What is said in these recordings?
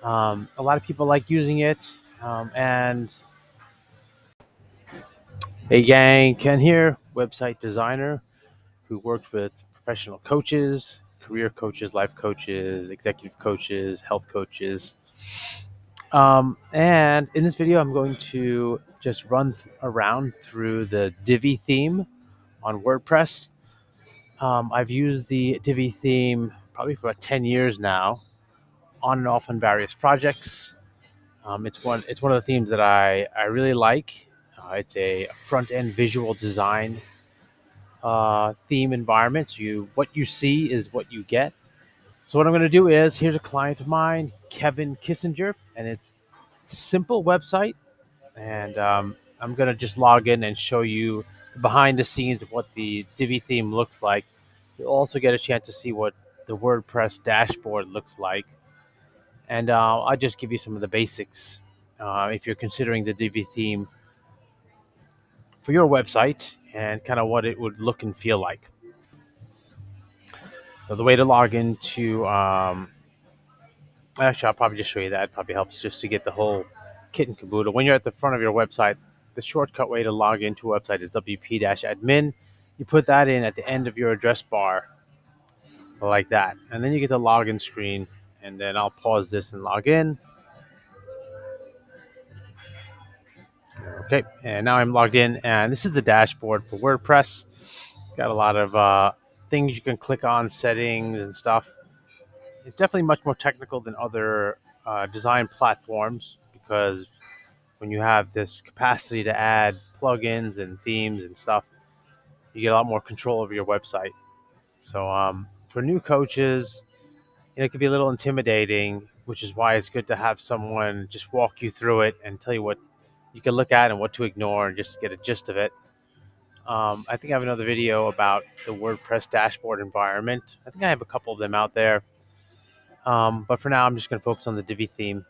A lot of people like using it. And hey, gang, Ken here, website designer who works with professional coaches, career coaches, life coaches, executive coaches, health coaches. And in this video, I'm going to just run around through the Divi theme on WordPress. I've used the Divi theme probably for about 10 years now, on and off on various projects. It's one of the themes that I really like. It's a front end visual design theme environment. So what you see is what you get. So what I'm going to do is here's a client of mine, Kevin Kissinger, and it's a simple website. And I'm going to just log in and show you behind the scenes of what the Divi theme looks like. You'll also get a chance to see what the WordPress dashboard looks like. And I'll just give you some of the basics if you're considering the Divi theme for your website and kind of what it would look and feel like. So the way to log into, actually, I'll probably just show you that. It probably helps just to get the whole kit and caboodle. When you're at the front of your website, the shortcut way to log into a website is WP-admin. You put that in at the end of your address bar like that. And then you get the login screen. And then I'll pause this and log in. Okay, and now I'm logged in. And this is the dashboard for WordPress. Got a lot of things you can click on, settings and stuff. It's definitely much more technical than other design platforms because when you have this capacity to add plugins and themes and stuff, you get a lot more control over your website. So for new coaches, it can be a little intimidating, which is why it's good to have someone just walk you through it and tell you what you can look at and what to ignore and just get a gist of it. I think I have another video about the WordPress dashboard environment. I think I have a couple of them out there. But for now, I'm just going to focus on the Divi theme.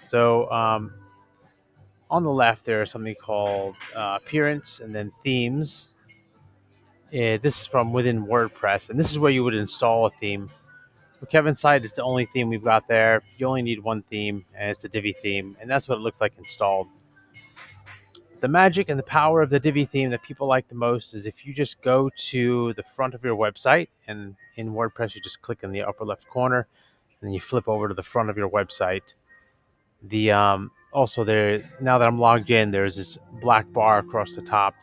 So on the left, there's something called appearance and then themes. This is from within WordPress, and this is where you would install a theme. For Kevin's site, it's the only theme we've got there. You only need one theme, and it's a Divi theme, and that's what it looks like installed. The magic and the power of the Divi theme that people like the most is if you just go to the front of your website, and in WordPress, you just click in the upper left corner, and then you flip over to the front of your website. The also there now that I'm logged in, there's this black bar across the top.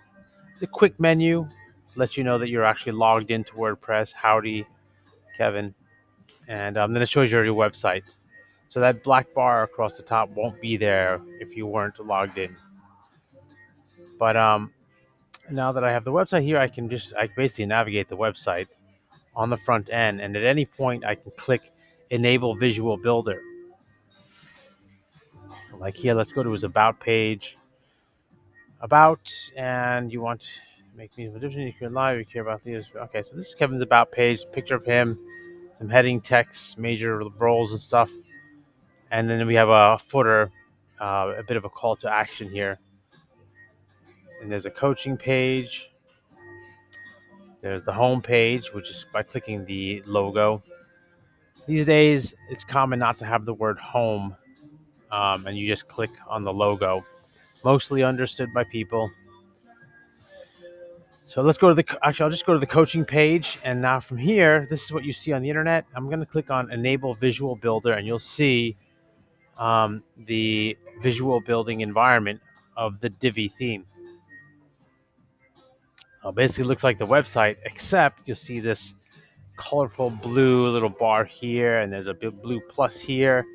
The quick menu lets you know that you're actually logged into WordPress. Howdy, Kevin, and then it shows you your website. So that black bar across the top won't be there if you weren't logged in. But now that I have the website here, I basically navigate the website on the front end, and at any point I can click Enable Visual Builder. Like here, let's go to his About page. About, and you want to make me a difference. You care live, you care about these. Okay, so this is Kevin's About page, picture of him, some heading text, major roles and stuff. And then we have a footer, a bit of a call to action here. And there's a coaching page. There's the home page, which is by clicking the logo. These days, it's common not to have the word home, and you just click on the logo. Mostly understood by people. So let's go to I'll just go to the coaching page. And now from here, this is what you see on the internet. I'm going to click on Enable Visual Builder, and you'll see the visual building environment of the Divi theme. Basically looks like the website, except you'll see this colorful blue little bar here, and there's a big blue plus here.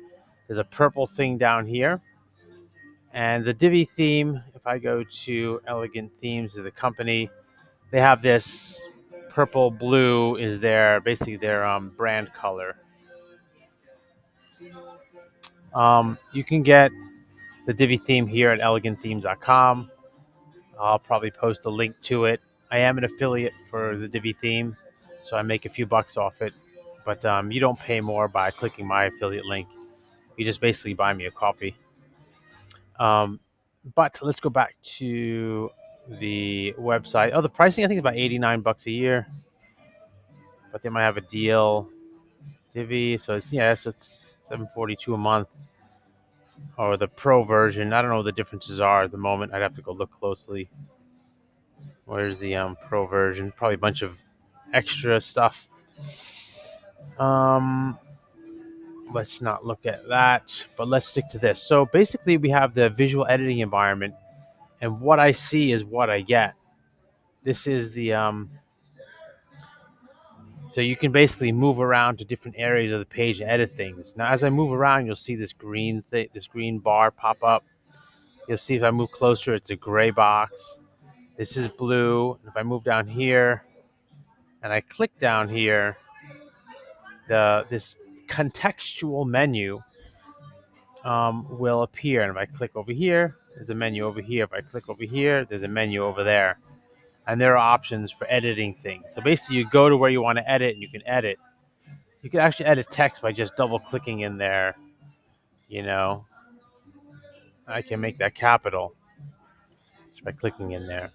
There's a purple thing down here. And the Divi theme, if I go to Elegant Themes of the company, they have this purple blue is basically their brand color. You can get the Divi theme here at elegantthemes.com. I'll probably post a link to it. I am an affiliate for the Divi theme, so I make a few bucks off it. But you don't pay more by clicking my affiliate link. You just basically buy me a coffee. But let's go back to the website. Oh, the pricing I think is about $89 a year, but they might have a deal. Divi, so it's $742 a month. or the Pro version. I don't know what the differences are at the moment. I'd have to go look closely. Where's the Pro version? Probably a bunch of extra stuff. Um, let's not look at that, but let's stick to this. So basically, we have the visual editing environment, and what I see is what I get. This is the so you can basically move around to different areas of the page and edit things. Now, as I move around, you'll see this this green bar pop up. You'll see if I move closer, it's a gray box. This is blue. And if I move down here and I click down here, this contextual menu will appear. And if I click over here, there's a menu over here. If I click over here, there's a menu over there. And there are options for editing things. So basically, you go to where you want to edit, and you can edit. You can actually edit text by just double clicking in there. You know, I can make that capital just by clicking in there.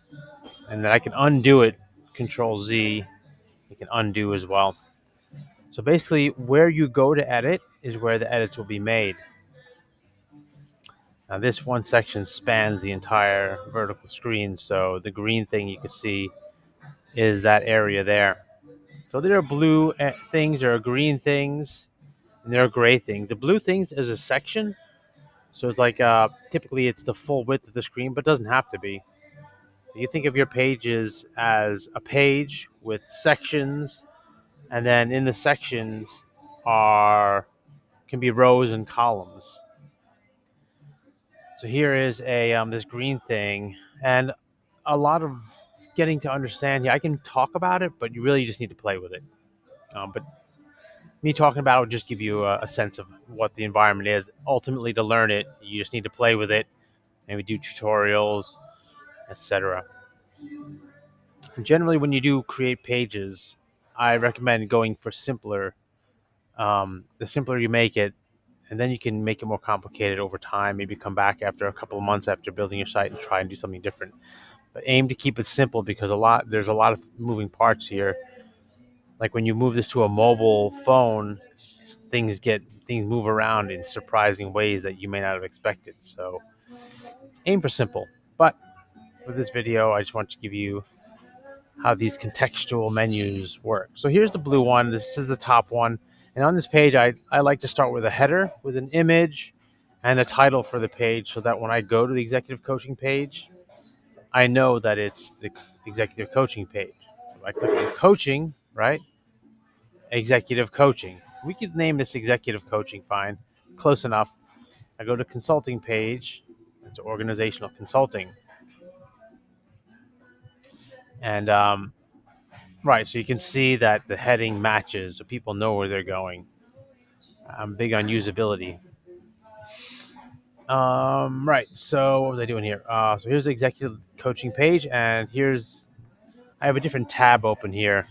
And then I can undo it, Control Z. You can undo as well. So basically, where you go to edit is where the edits will be made. Now, this one section spans the entire vertical screen, so the green thing you can see is that area there. So there are blue things, there are green things, and there are gray things. The blue things is a section, so it's like typically it's the full width of the screen, but it doesn't have to be. You think of your pages as a page with sections, and then in the sections are can be rows and columns. So here is a this green thing, and a lot of getting to understand. Yeah, I can talk about it, but you really just need to play with it. But me talking about it will just give you a sense of what the environment is. Ultimately, to learn it, you just need to play with it, maybe do tutorials, etc. Generally, when you do create pages, I recommend going for simpler. The simpler you make it, and then you can make it more complicated over time. Maybe come back after a couple of months after building your site and try and do something different. But aim to keep it simple because there's a lot of moving parts here. Like when you move this to a mobile phone, things move around in surprising ways that you may not have expected. So aim for simple. But for this video, I just want to give you how these contextual menus work. So here's the blue one. This is the top one. And on this page, I like to start with a header, with an image, and a title for the page so that when I go to the executive coaching page, I know that it's the executive coaching page. If I click on coaching, right? Executive coaching. We could name this executive coaching, fine. Close enough. I go to consulting page. It's organizational consulting. And right, so you can see that the heading matches, so people know where they're going. I'm big on usability. Right, so what was I doing here? So here's the executive coaching page, and I have a different tab open here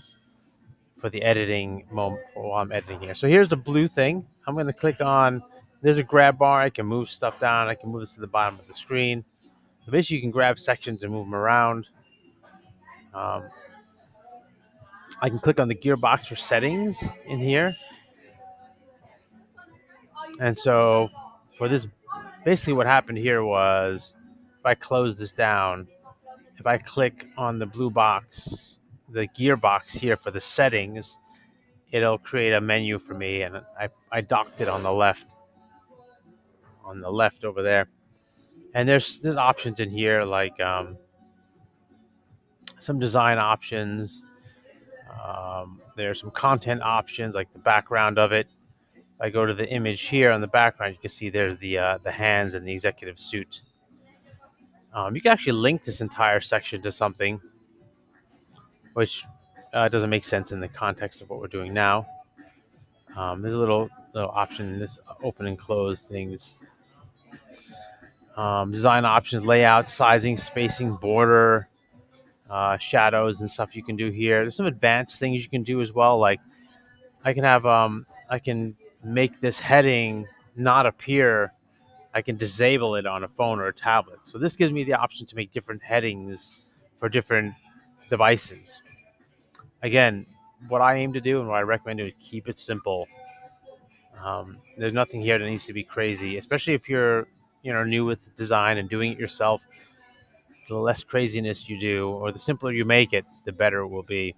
for the editing moment while I'm editing here. So here's the blue thing. I'm going to click on, there's a grab bar. I can move stuff down. I can move this to the bottom of the screen. So basically, you can grab sections and move them around. Um, I can click on the gearbox for settings in here. And so for this, basically what happened here was if I close this down, if I click on the blue box, the gearbox here for the settings, it'll create a menu for me. And I docked it on the left over there. And there's options in here like some design options. There's some content options like the background of it. I go to the image here on the background, you can see there's the hands and the executive suit. You can actually link this entire section to something, which doesn't make sense in the context of what we're doing now. There's a little option in this open and close things. Design options, layout, sizing, spacing, border, shadows, and stuff you can do here. There's some advanced things you can do as well. Like I can make this heading not appear. I can disable it on a phone or a tablet. So this gives me the option to make different headings for different devices. Again, what I aim to do and what I recommend is keep it simple. There's nothing here that needs to be crazy, especially if you're new with design and doing it yourself. The less craziness you do, or the simpler you make it, the better it will be.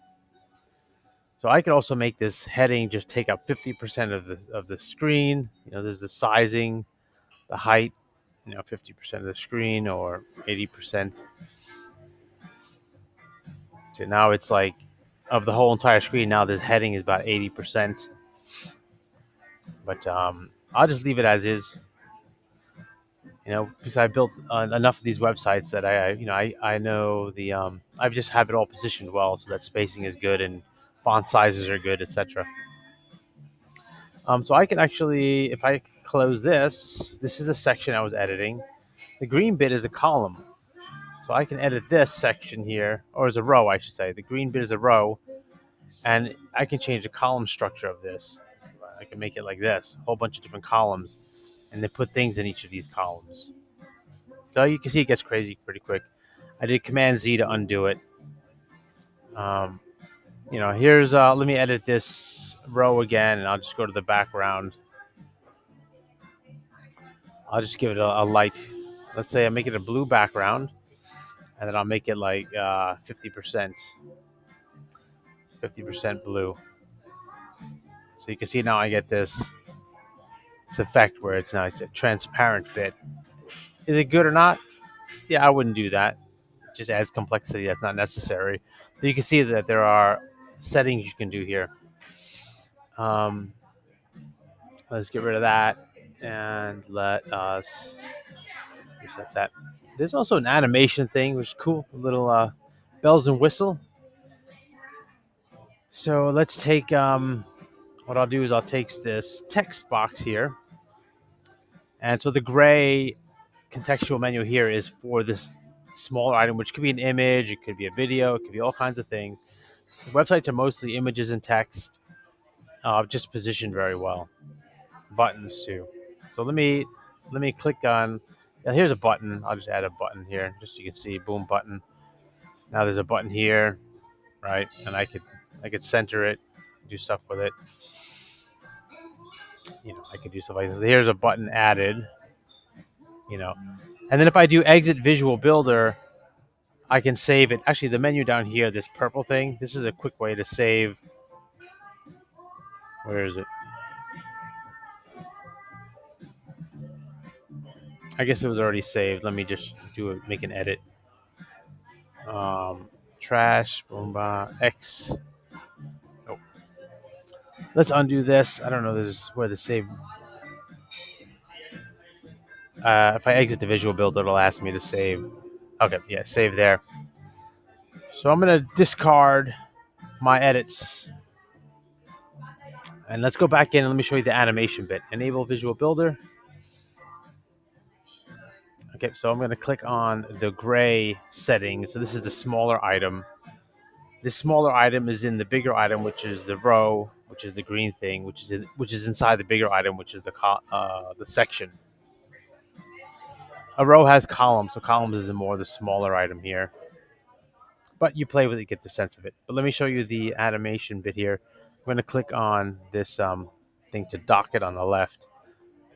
So I could also make this heading just take up 50% of the screen. There's the sizing, the height. 50% of the screen or 80%. So now it's like of the whole entire screen. Now the heading is about 80%. But I'll just leave it as is. Because I built enough of these websites that I know I just have it all positioned well, so that spacing is good and font sizes are good, etc. So I can actually, if I close this is a section I was editing. The green bit is a column, so I can edit this section here, or as a row, I should say. The green bit is a row, and I can change the column structure of this. I can make it like this, a whole bunch of different columns, and then put things in each of these columns. So you can see it gets crazy pretty quick. I did Command Z to undo it. Um, here's let me edit this row again, and I'll just go to the background. I'll just give it a light. Let's say I make it a blue background, and then I'll make it like 50%, 50% blue. So you can see now I get this effect where it's now a transparent bit. Is it good or not? Yeah, I wouldn't do that. It just adds complexity that's not necessary. But you can see that there are settings you can do here. Um, let's get rid of that and let us reset that. There's also an animation thing, which is cool. A little bells and whistle. So let's take what I'll do is I'll take this text box here, and so the gray contextual menu here is for this smaller item, which could be an image, it could be a video, it could be all kinds of things. The websites are mostly images and text, just positioned very well. Buttons too. So let me click on. Here's a button. I'll just add a button here, just so you can see. Boom, button. Now there's a button here, right? And I could center it, do stuff with it. I could do stuff like this. Here's a button added. And then if I do exit Visual Builder, I can save it. Actually, the menu down here, this purple thing, this is a quick way to save. Where is it? I guess it was already saved. Let me just make an edit. Trash, boomba, X. Nope. Let's undo this. I don't know this is where the save. If I exit the Visual Builder, it'll ask me to save. Okay, yeah, save there. So I'm going to discard my edits. And let's go back in and let me show you the animation bit. Enable Visual Builder. Okay, so I'm going to click on the gray setting. So this is the smaller item. This smaller item is in the bigger item, which is the row, which is the green thing, which is inside the bigger item, which is the section. A row has columns, so columns is more the smaller item here. But you play with it, get the sense of it. But let me show you the animation bit here. I'm going to click on this thing to dock it on the left.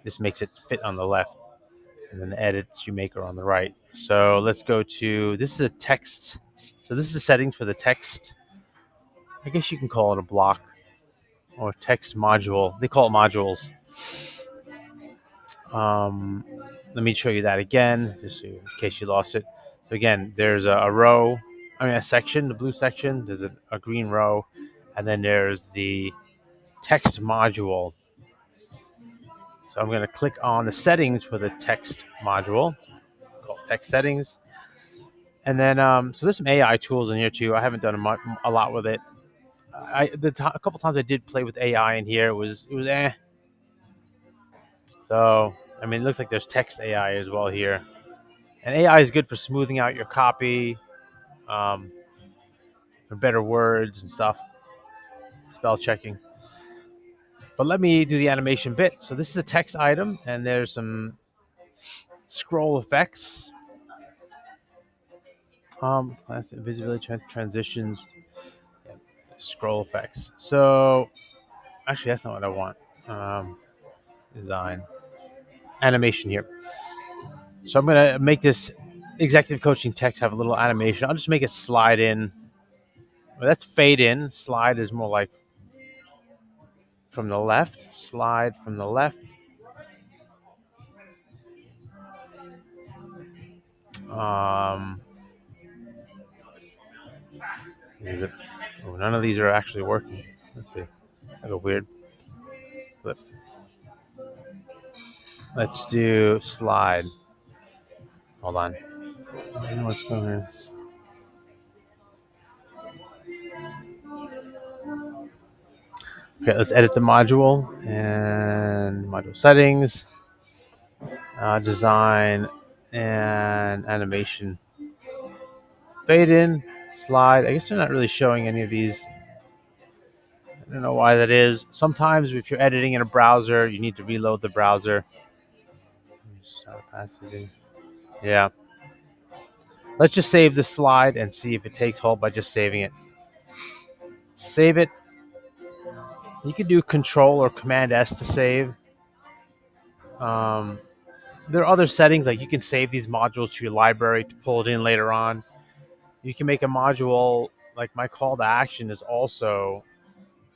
This makes it fit on the left. And then the edits you make are on the right. So let's go to, this is a text. So this is the settings for the text. I guess you can call it a block or text module. They call it modules. Let me show you that again, just in case you lost it. So again, there's a row, a section, the blue section. There's a green row, and then there's the text module. So I'm going to click on the settings for the text module, called text settings. And then, so there's some AI tools in here too. I haven't done a lot with it. A couple times I did play with AI in here. It was eh. So it looks like there's text AI as well here, and AI is good for smoothing out your copy, for better words and stuff, spell checking. But let me do the animation bit. So this is a text item, and there's some scroll effects. Visibility transitions, scroll effects. So actually, that's not what I want. design, animation here. So I'm going to make this executive coaching text have a little animation. I'll just make it slide in. Well, that's fade in. Slide is more like from the left. Slide from the left. Um, oh, none of these are actually working. Let's see. I go weird. Flip. Let's do slide. Hold on. I don't know what's going on. Okay, let's edit the module and module settings, design, and animation. Fade in, slide. I guess they're not really showing any of these. I don't know why that is. Sometimes if you're editing in a browser, you need to reload the browser. Yeah. Let's just save the slide and see if it takes hold by just saving it. Save it. You can do Control or Command S to save. Um, there are other settings, like you can save these modules to your library to pull it in later on. You can make a module, like my call to action is also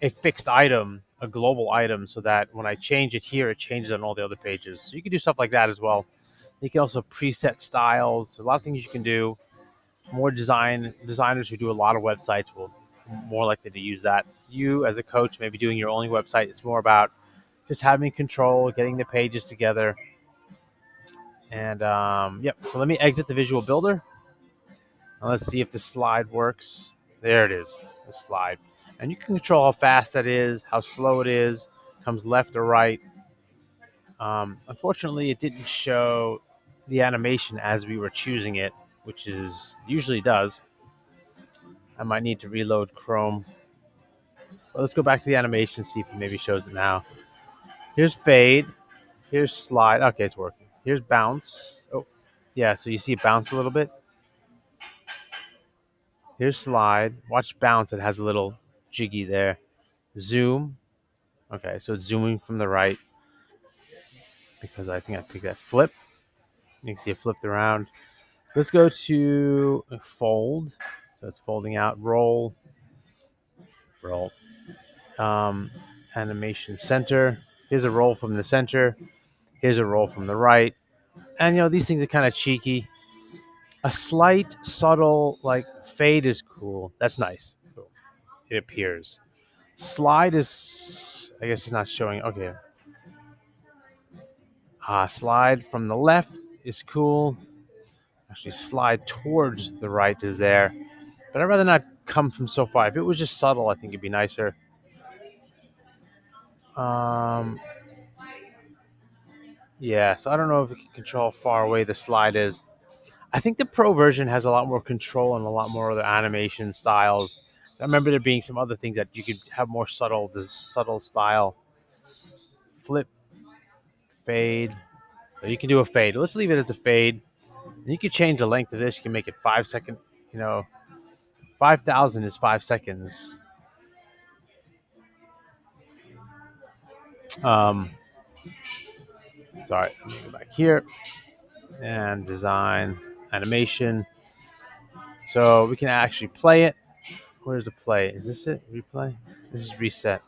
a fixed item, a global item, so that when I change it here, it changes on all the other pages. So you can do stuff like that as well. You can also preset styles. A lot of things you can do. More designers who do a lot of websites will more likely to use that. You as a coach, maybe doing your only website, it's more about just having control, getting the pages together. And yep. So let me exit the visual builder. And let's see if the slide works. There it is, the slide. And you can control how fast that is, how slow it is, comes left or right. Unfortunately, it didn't show the animation as we were choosing it, which is usually does. I might need to reload Chrome. But let's go back to the animation, see if it maybe shows it now. Here's fade. Here's slide. Okay, it's working. Here's bounce. Oh, yeah, so you see it bounce a little bit. Here's slide. Watch bounce. It has a little jiggy there. Zoom. Okay, so it's zooming from the right because I think I picked that flip. You can see it flipped around. Let's go to fold. So it's folding out. Roll. Roll. Um, Animation center. Here's a roll from the center. Here's a roll from the right. And these things are kind of cheeky. A slight, subtle, like fade is cool. That's nice. Cool. It appears. Slide is, I guess it's not showing. Okay. Slide from the left is cool. Actually, slide towards the right is there. But I'd rather not come from so far. If it was just subtle, I think it'd be nicer. Um, yeah, so I don't know if it can control how far away the slide is. I think the Pro version has a lot more control and a lot more other animation styles. I remember there being some other things that you could have more subtle style. Flip, fade. So you can do a fade. Let's leave it as a fade. And you can change the length of this. You can make it 5 second. 5,000 is 5 seconds. Um, sorry, let me go back here and design animation. So we can actually play it. Where's the play? Is this it? Replay? This is reset.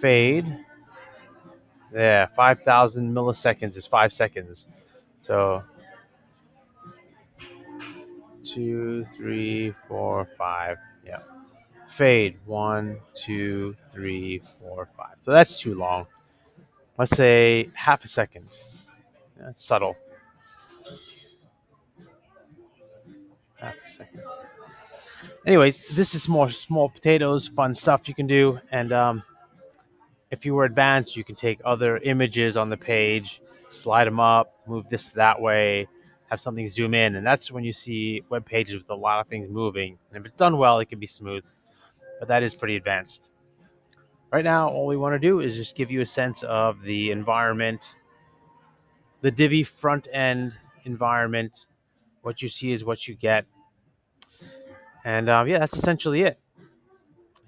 Fade. Yeah, 5,000 milliseconds is 5 seconds. So 2, 3, 4, 5. Yeah. Fade. 1, 2, 3, 4, 5. So that's too long. Let's say half a second. Yeah, subtle. Half a second. Anyways, this is more small potatoes, fun stuff you can do. And if you were advanced, you can take other images on the page, slide them up, move this that way, have something zoom in. And that's when you see web pages with a lot of things moving. And if it's done well, it can be smooth. But that is pretty advanced. Right now, all we want to do is just give you a sense of the environment, the Divi front end environment. What you see is what you get. And yeah, that's essentially it.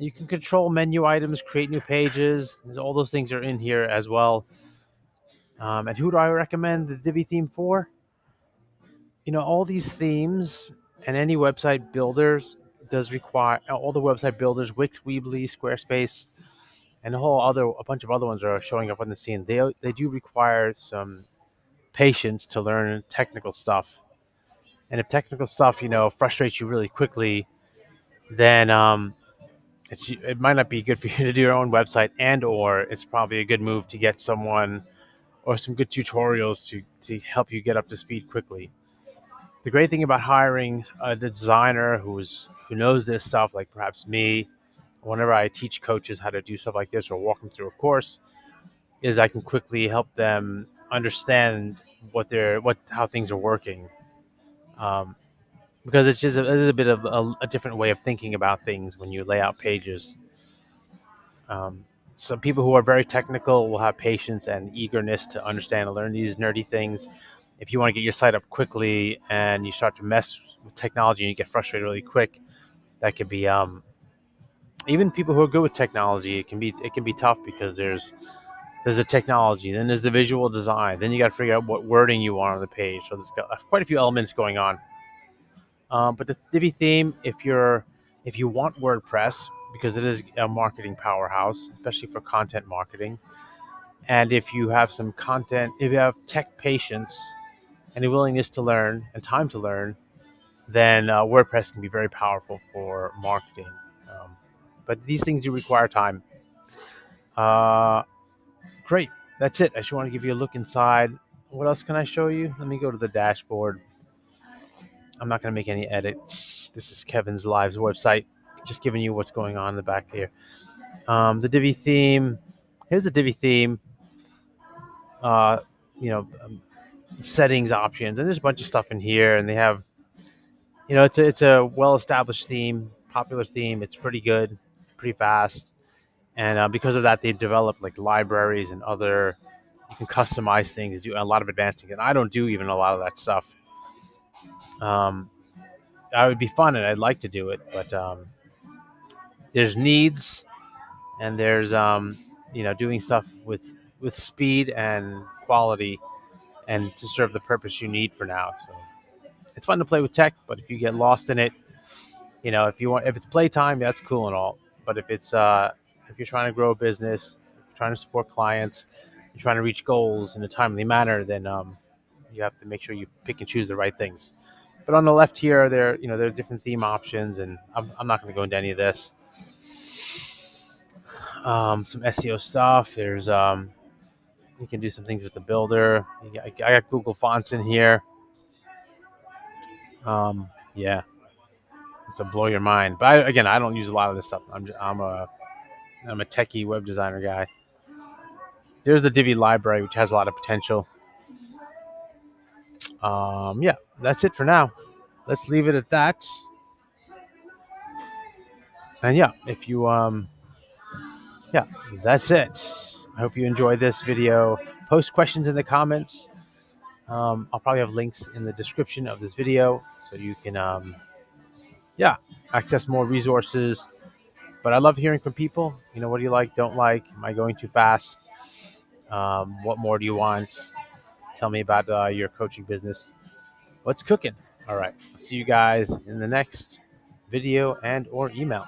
You can control menu items, create new pages. All those things are in here as well. And who do I recommend the Divi theme for? All these themes and any website builders does require all the website builders, Wix, Weebly, Squarespace, and a bunch of other ones are showing up on the scene. They do require some patience to learn technical stuff. And if technical stuff, frustrates you really quickly, then it might not be good for you to do your own website, and or it's probably a good move to get someone or some good tutorials to help you get up to speed quickly. The great thing about hiring a designer who knows this stuff, like perhaps me, whenever I teach coaches how to do stuff like this or walk them through a course, is I can quickly help them understand how things are working. Um, because it is a bit of a different way of thinking about things when you lay out pages. Some people who are very technical will have patience and eagerness to understand and learn these nerdy things. If you want to get your site up quickly and you start to mess with technology and you get frustrated really quick, that could be even people who are good with technology. It can be tough because there's the technology, then there's the visual design, then you got to figure out what wording you want on the page. So there's quite a few elements going on. But the Divi theme, if you want WordPress, because it is a marketing powerhouse, especially for content marketing, and if you have if you have tech patience and a willingness to learn and time to learn, then WordPress can be very powerful for marketing. Um, but these things do require time. Uh, Great. That's it. I just want to give you a look inside. What else can I show you? Let me go to the dashboard. I'm not going to make any edits. This is Kevin's Live's website. Just giving you what's going on in the back here. The Divi theme. Here's the Divi theme. Uh, you know, Settings options, and there's a bunch of stuff in here. And they have, it's a well-established theme, popular theme. It's pretty good, pretty fast, and because of that, they developed like libraries and other. You can customize things, do a lot of advanced things, and I don't do even a lot of that stuff. Um, that would be fun, and I'd like to do it, but there's needs, and there's doing stuff with speed and quality, and to serve the purpose you need for now. So it's fun to play with tech, but if you get lost in it, if it's playtime, that's cool and all. But if you're trying to grow a business, if you're trying to support clients, you're trying to reach goals in a timely manner, then you have to make sure you pick and choose the right things. But on the left here, there are different theme options, and I'm not going to go into any of this. Some SEO stuff. You can do some things with the builder. I got Google Fonts in here. Yeah, it's a blow your mind. But again, I don't use a lot of this stuff. I'm a techie web designer guy. There's the Divi library, which has a lot of potential. Yeah, that's it for now. Let's leave it at that. And yeah, if you yeah, that's it. I hope you enjoyed this video. Post questions in the comments. I'll probably have links in the description of this video so you can yeah, access more resources. But I love hearing from people. What do you like, don't like? Am I going too fast? What more do you want? Tell me about your coaching business. What's cooking? All right. See you guys in the next video and or email.